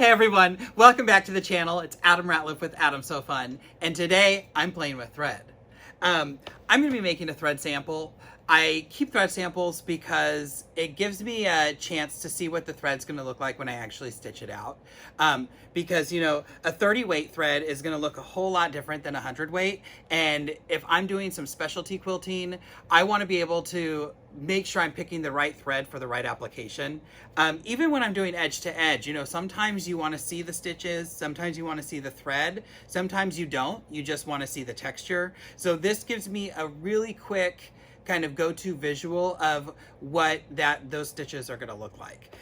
Hey everyone, welcome back to the channel. It's Adam Ratliff with Adam So Fun, and today I'm playing with thread. I'm going to be making a thread sample. I keep thread samples because it gives me a chance to see what the thread's going to look like when I actually stitch it out. Because, you know, a 30 weight thread is going to look a whole lot different than a 100 weight. And if I'm doing some specialty quilting, I want to be able to make sure I'm picking the right thread for the right application. Even when I'm doing edge to edge, you know, sometimes you want to see the stitches, sometimes you want to see the thread, sometimes you don't, you just want to see the texture. So this gives me a really quick kind of go-to visual of what those stitches are going to look like.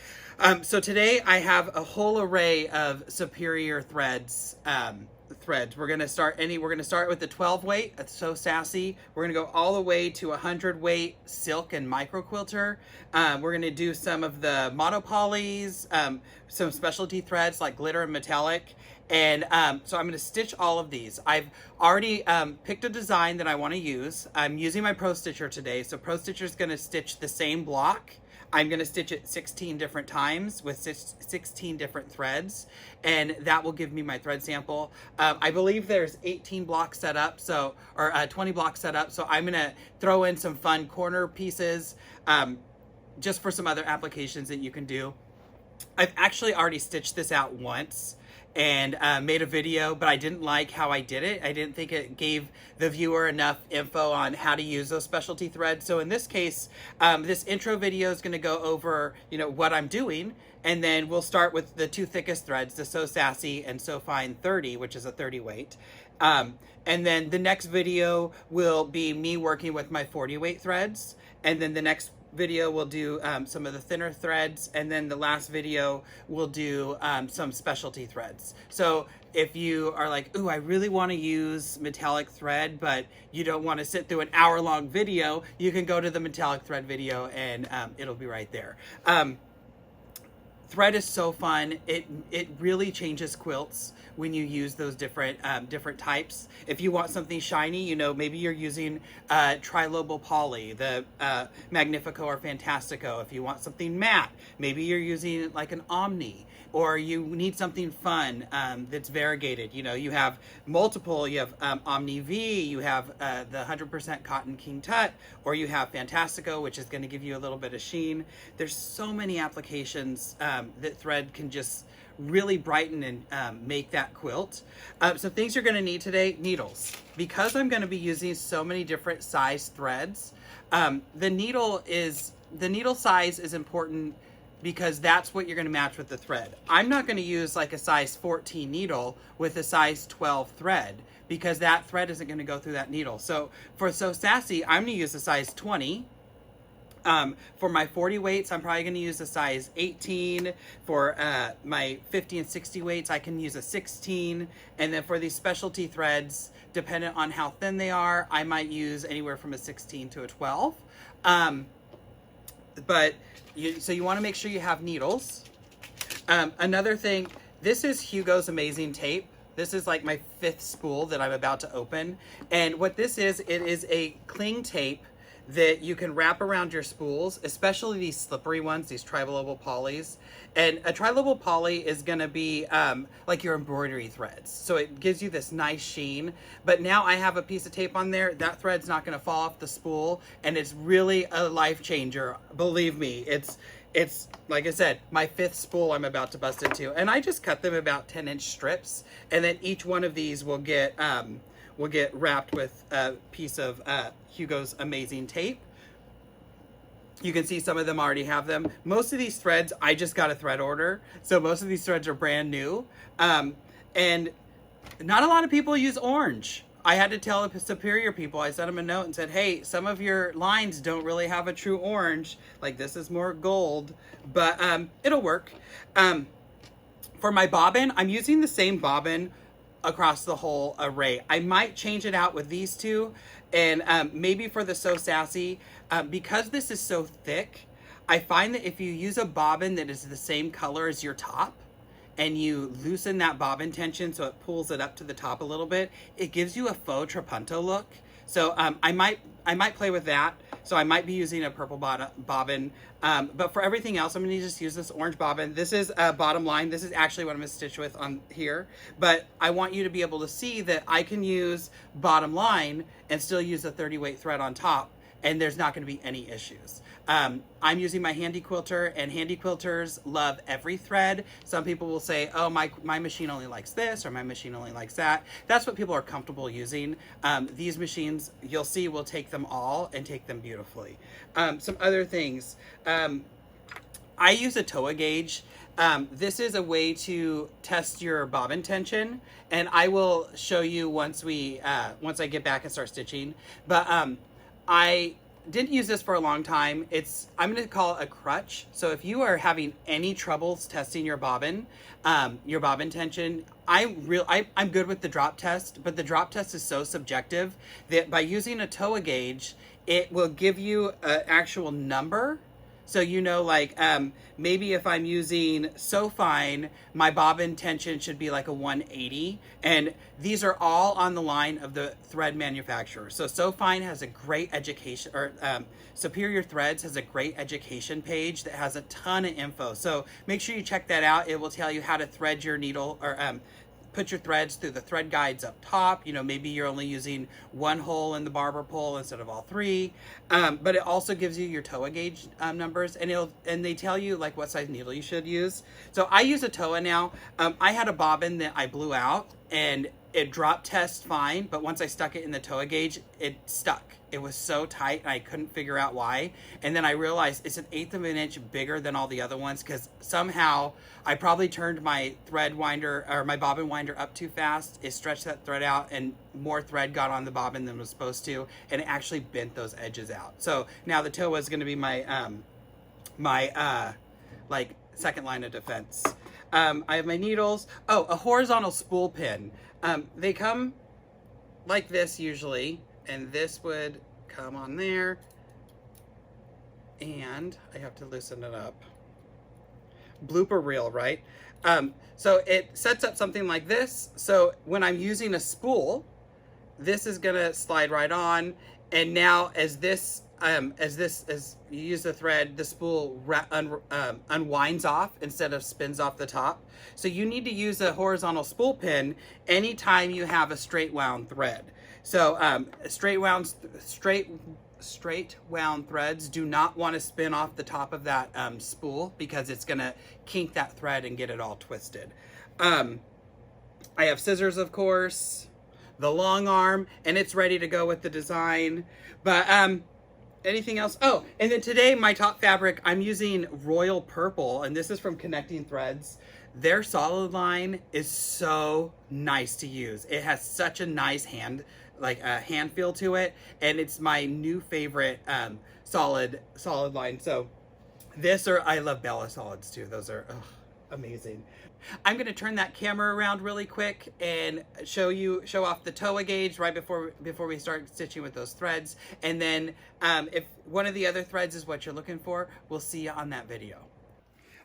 So today I have a whole array of superior threads. We're going to start with the 12 weight, it's So Sassy. We're going to go all the way to 100 weight silk and Microquilter. We're going to do some of the monopolys, some specialty threads like glitter and metallic. And so I'm going to stitch all of these. I've already picked a design that I want to use. I'm using my Pro Stitcher today. So Pro Stitcher is going to stitch the same block. I'm going to stitch it 16 different times with 16 different threads, and that will give me my thread sample. I believe there's 18 blocks set up, or 20 blocks set up, so I'm going to throw in some fun corner pieces just for some other applications that you can do. I've actually already stitched this out once and made a video, but I didn't like how I did it. I didn't think it gave the viewer enough info on how to use those specialty threads. So in this case, this intro video is going to go over, you know, what I'm doing, and then we'll start with the two thickest threads, the So Sassy and So Fine 30, which is a 30 weight. And then the next video will be me working with my 40 weight threads, and then the next video we'll do some of the thinner threads, and then the last video we'll do some specialty threads. So if you are like, ooh, I really want to use metallic thread, but you don't want to sit through an hour-long video, you can go to the metallic thread video and it'll be right there. Thread is so fun. It really changes quilts when you use those different types. If you want something shiny, you know, maybe you're using trilobal poly, the Magnifico or Fantastico. If you want something matte, maybe you're using like an Omni, or you need something fun that's variegated. You know, you have multiple, you have Omni-V, you have the 100% cotton king tut, or you have Fantastico, which is going to give you a little bit of sheen. There's so many applications that thread can just really brighten and make that quilt. So things you're going to need today: needles. Because I'm going to be using so many different size threads, the needle size is important because that's what you're going to match with the thread. I'm not going to use like a size 14 needle with a size 12 thread, because that thread isn't going to go through that needle. So for So Sassy, I'm going to use a size 20. For my 40 weights, I'm probably going to use a size 18. For my 50 and 60 weights, I can use a 16. And then for these specialty threads, dependent on how thin they are, I might use anywhere from a 16 to a 12. So you want to make sure you have needles. Another thing, this is Hugo's amazing tape. This is like my 5th spool that I'm about to open. And what this is, it is a cling tape that you can wrap around your spools, especially these slippery ones, these trilobal polys. And a trilobal poly is going to be like your embroidery threads. So it gives you this nice sheen. But now I have a piece of tape on there. That thread's not going to fall off the spool, and it's really a life changer. Believe me, it's like I said, my 5th spool I'm about to bust into. And I just cut them about 10-inch strips, and then each one of these will get wrapped with a piece of Hugo's amazing tape. You can see some of them already have them. Most of these threads, I just got a thread order, so most of these threads are brand new. And not a lot of people use orange. I had to tell the superior people, I sent them a note and said, hey, some of your lines don't really have a true orange. Like, this is more gold, but it'll work. For my bobbin, I'm using the same bobbin across the whole array. I might change it out with these two, and maybe for the So Sassy, because this is so thick, I find that if you use a bobbin that is the same color as your top, and you loosen that bobbin tension so it pulls it up to the top a little bit, it gives you a faux trapunto look. So I might play with that. So I might be using a purple bobbin, but for everything else, I'm going to just use this orange bobbin. This is bottom line. This is actually what I'm going to stitch with on here, but I want you to be able to see that I can use bottom line and still use a 30 weight thread on top, and there's not going to be any issues. I'm using my handy quilter, and handy quilters love every thread. Some people will say, oh, my machine only likes this, or my machine only likes that. That's what people are comfortable using. These machines, you'll see, will take them all and take them beautifully. Some other things. I use a Towa gauge. This is a way to test your bobbin tension, and I will show you once I get back and start stitching. But I didn't use this for a long time. I'm going to call it a crutch. So if you are having any troubles testing your bobbin tension, I'm good with the drop test, but the drop test is so subjective that by using a Towa gauge, it will give you an actual number. So you know, like maybe if I'm using So Fine, my bobbin tension should be like a 180, and these are all on the line of the thread manufacturer. So Fine has a great education, or Superior Threads has a great education page that has a ton of info. So make sure you check that out. It will tell you how to thread your needle, or put your threads through the thread guides up top. You know, maybe you're only using one hole in the barber pole instead of all three. But it also gives you your Towa gauge numbers, and they tell you like what size needle you should use. So I use a Towa now. I had a bobbin that I blew out, and it drop test fine, but once I stuck it in the Towa gauge, it stuck. It was so tight, and I couldn't figure out why. And then I realized it's 1/8 of an inch bigger than all the other ones, because somehow I probably turned my thread winder, or my bobbin winder, up too fast. It stretched that thread out, and more thread got on the bobbin than was supposed to, and it actually bent those edges out. So now the Towa is going to be my like second line of defense. I have my needles. Oh, a horizontal spool pin. They come like this usually, and this would come on there, and I have to loosen it up. Blooper reel, right? So it sets up something like this. So when I'm using a spool, this is gonna slide right on, and now as you use the thread, the spool unwinds off instead of spins off the top. So you need to use a horizontal spool pin anytime you have a straight wound thread. So straight wound threads do not want to spin off the top of that spool, because it's gonna kink that thread and get it all twisted. I have scissors, of course, the long arm, and it's ready to go with the design. But anything else? Oh, and then today my top fabric, I'm using Royal Purple, and this is from Connecting Threads. Their solid line is so nice to use. It has such a nice hand feel to it, and it's my new favorite solid line. So this, or I love Bella solids too. Those are amazing. I'm going to turn that camera around really quick and show off the Towa gauge right before we start stitching with those threads. And then if one of the other threads is what you're looking for, we'll see you on that video.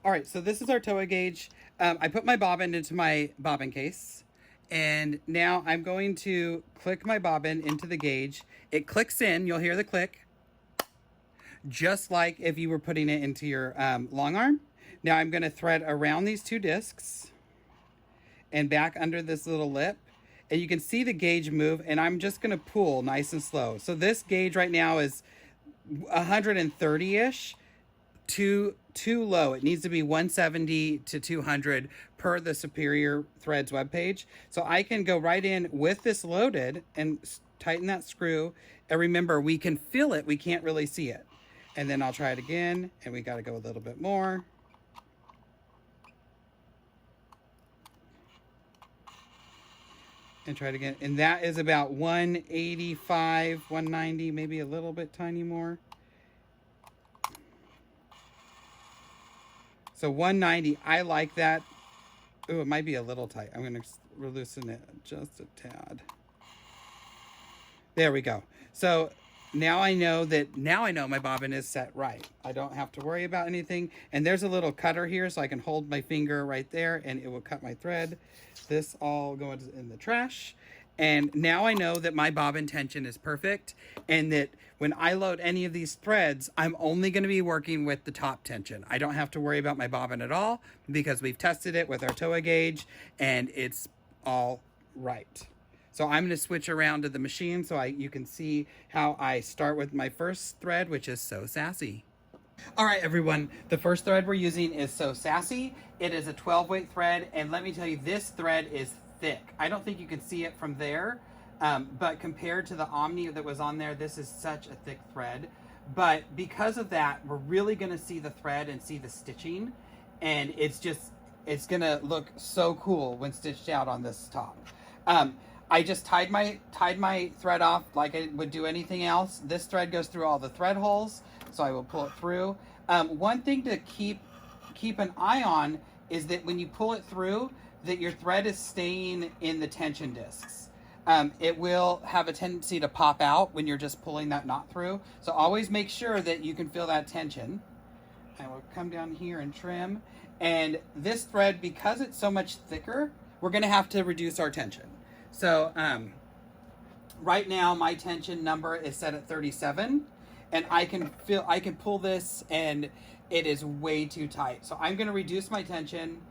All right, so this is our Towa gauge. I put my bobbin into my bobbin case, and now I'm going to click my bobbin into the gauge. It clicks in, you'll hear the click, just like if you were putting it into your long arm. Now I'm going to thread around these two discs and back under this little lip, and you can see the gauge move, and I'm just going to pull nice and slow. So this gauge right now is 130-ish, too low. It needs to be 170 to 200 per the Superior Threads webpage. So I can go right in with this loaded and tighten that screw. And remember, we can feel it, we can't really see it. And then I'll try it again, and we got to go a little bit more. And try it again. And that is about 185, 190, maybe a little bit tiny more. So 190, I like that. Oh, it might be a little tight. I'm going to loosen it just a tad. There we go. So now I know my bobbin is set right. I don't have to worry about anything. And there's a little cutter here, so I can hold my finger right there and it will cut my thread. This all goes in the trash. And now I know that my bobbin tension is perfect, and that when I load any of these threads, I'm only going to be working with the top tension. I don't have to worry about my bobbin at all because we've tested it with our Towa gauge and it's all right. So I'm going to switch around to the machine so you can see how I start with my first thread, which is So Sassy. All right, everyone, the first thread we're using is So Sassy. It is a 12 weight thread, and let me tell you, this thread is thick. I don't think you can see it from there, but compared to the Omni that was on there, this is such a thick thread. But because of that, we're really gonna see the thread and see the stitching, and it's gonna look so cool when stitched out on this top. I just tied my thread off like I would do anything else. This thread goes through all the thread holes, so I will pull it through. One thing to keep an eye on is that when you pull it through, that your thread is staying in the tension discs. It will have a tendency to pop out when you're just pulling that knot through. So always make sure that you can feel that tension. I will come down here and trim. And this thread, because it's so much thicker, we're gonna have to reduce our tension. So right now my tension number is set at 37, and I can pull this and it is way too tight. So I'm gonna reduce my tension.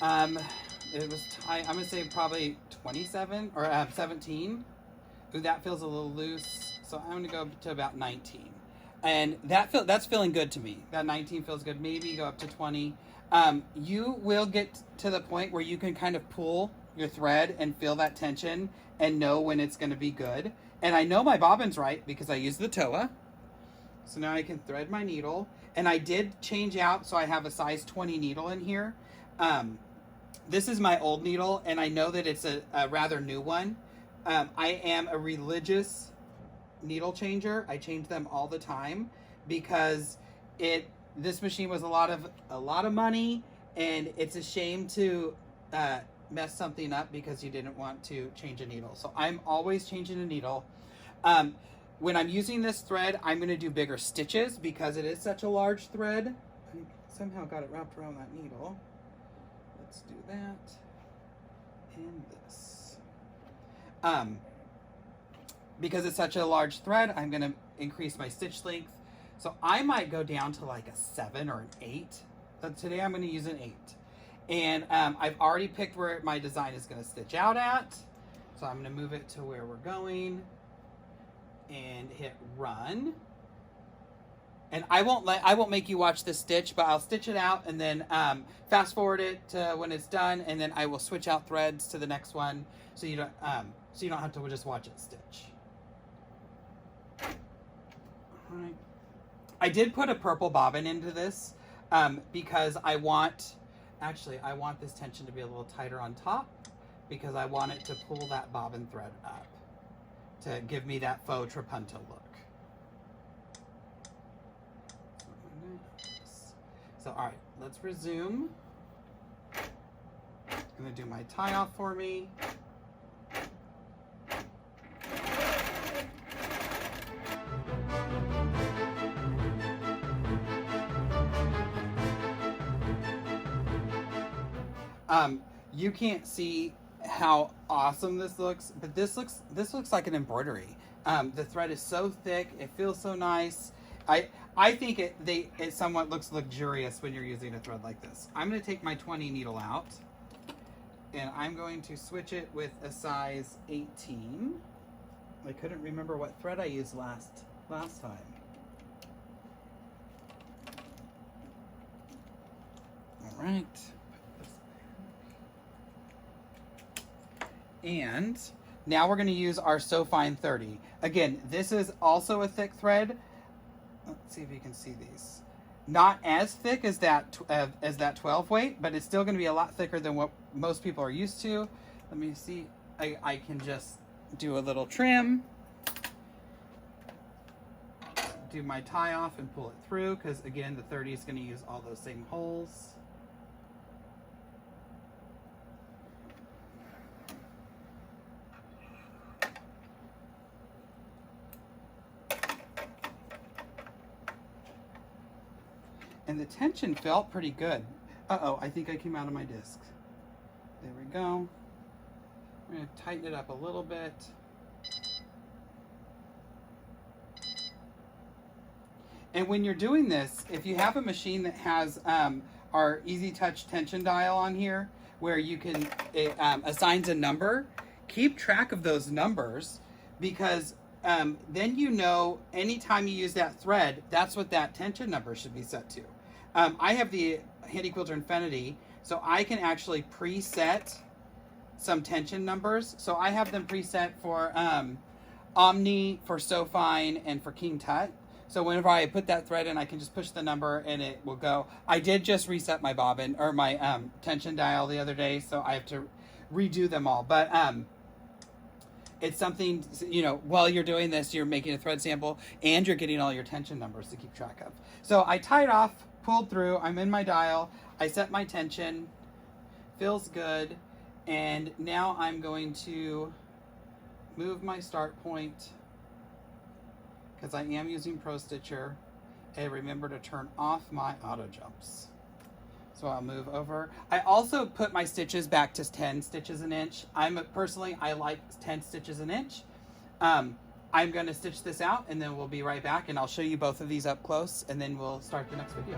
It was tight. I'm gonna say probably 27 or 17. Ooh, that feels a little loose. So I'm gonna go to about 19. And that's feeling good to me. That 19 feels good. Maybe go up to 20. You will get to the point where you can kind of pull your thread and feel that tension and know when it's going to be good. And I know my bobbin's right because I use the Towa. So now I can thread my needle. And I did change out, so I have a size 20 needle in here. This is my old needle, and I know that it's a rather new one. I am a religious needle changer. I change them all the time because this machine was a lot of money, and it's a shame to mess something up because you didn't want to change a needle. So I'm always changing a needle. When I'm using this thread, I'm going to do bigger stitches because it is such a large thread. I somehow got it wrapped around that needle. Let's do that and this. Because it's such a large thread, I'm going to increase my stitch length. So I might go down to like a 7 or an 8. But today I'm going to use an 8. And I've already picked where my design is going to stitch out at. So I'm going to move it to where we're going and hit run. And I won't make you watch this stitch, but I'll stitch it out and then fast forward it to when it's done, and then I will switch out threads to the next one, so you don't have to just watch it stitch. All right. I did put a purple bobbin into this because I want this tension to be a little tighter on top because I want it to pull that bobbin thread up to give me that faux trapunto look. So, all right, let's resume. I'm gonna do my tie off for me. You can't see how awesome this looks, but this looks like an embroidery. The thread is so thick, it feels so nice. I think it somewhat looks luxurious when you're using a thread like this. I'm going to take my 20 needle out, and I'm going to switch it with a size 18. I couldn't remember what thread I used last time. All right. And now we're going to use our So Fine 30. Again, this is also a thick thread. Let's see if you can see these. Not as thick as that 12 weight, but it's still going to be a lot thicker than what most people are used to. Let me see. I can just do a little trim, do my tie off and pull it through, because again, the 30 is going to use all those same holes. And the tension felt pretty good. Uh-oh, I think I came out of my disc. There we go. I'm going to tighten it up a little bit. And when you're doing this, if you have a machine that has our Easy Touch tension dial on here, where you can, it assigns a number, keep track of those numbers, because then you know anytime you use that thread, that's what that tension number should be set to. I have the Quilter Infinity, so I can actually preset some tension numbers. So I have them preset for Omni, for So Fine, and for King Tut. So whenever I put that thread in, I can just push the number and it will go. I did just reset my bobbin, or my tension dial the other day, so I have to redo them all. But it's something, you know, while you're doing this, you're making a thread sample and you're getting all your tension numbers to keep track of. So I tied off, pulled through, I'm in my dial, I set my tension, feels good, and now I'm going to move my start point, because I am using Pro Stitcher, and remember to turn off my auto jumps. So I'll move over. I also put my stitches back to 10 stitches an inch. Personally, I like 10 stitches an inch. I'm gonna stitch this out and then we'll be right back, and I'll show you both of these up close, and then we'll start the next video.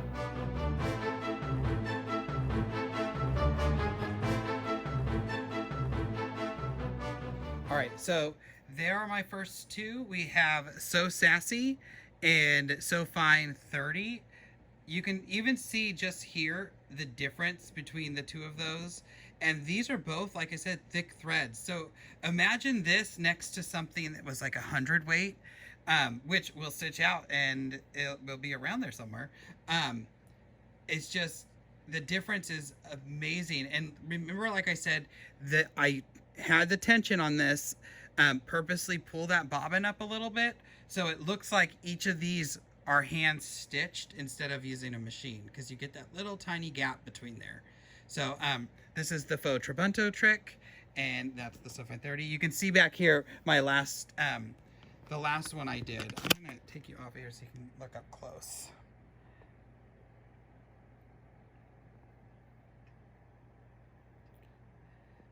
All right, so there are my first two. We have So Sassy and So Fine 30. You can even see just here the difference between the two of those. And these are both, like I said, thick threads. So imagine this next to something that was like 100 weight, which we'll stitch out and it will be around there somewhere. It's just, the difference is amazing. And remember, like I said, that I had the tension on this, purposely pull that bobbin up a little bit, so it looks like each of these are hand stitched instead of using a machine, because you get that little tiny gap between there. So this is the faux trabunto trick, and that's the So Fine 30. You can see back here my last, the last one I did. I'm gonna take you off here so you can look up close.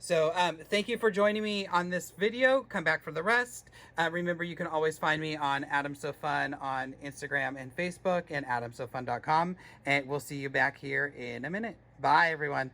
So thank you for joining me on this video. Come back for the rest. Remember, you can always find me on AdamSoFun on Instagram and Facebook, and AdamSoFun.com. And we'll see you back here in a minute. Bye, everyone.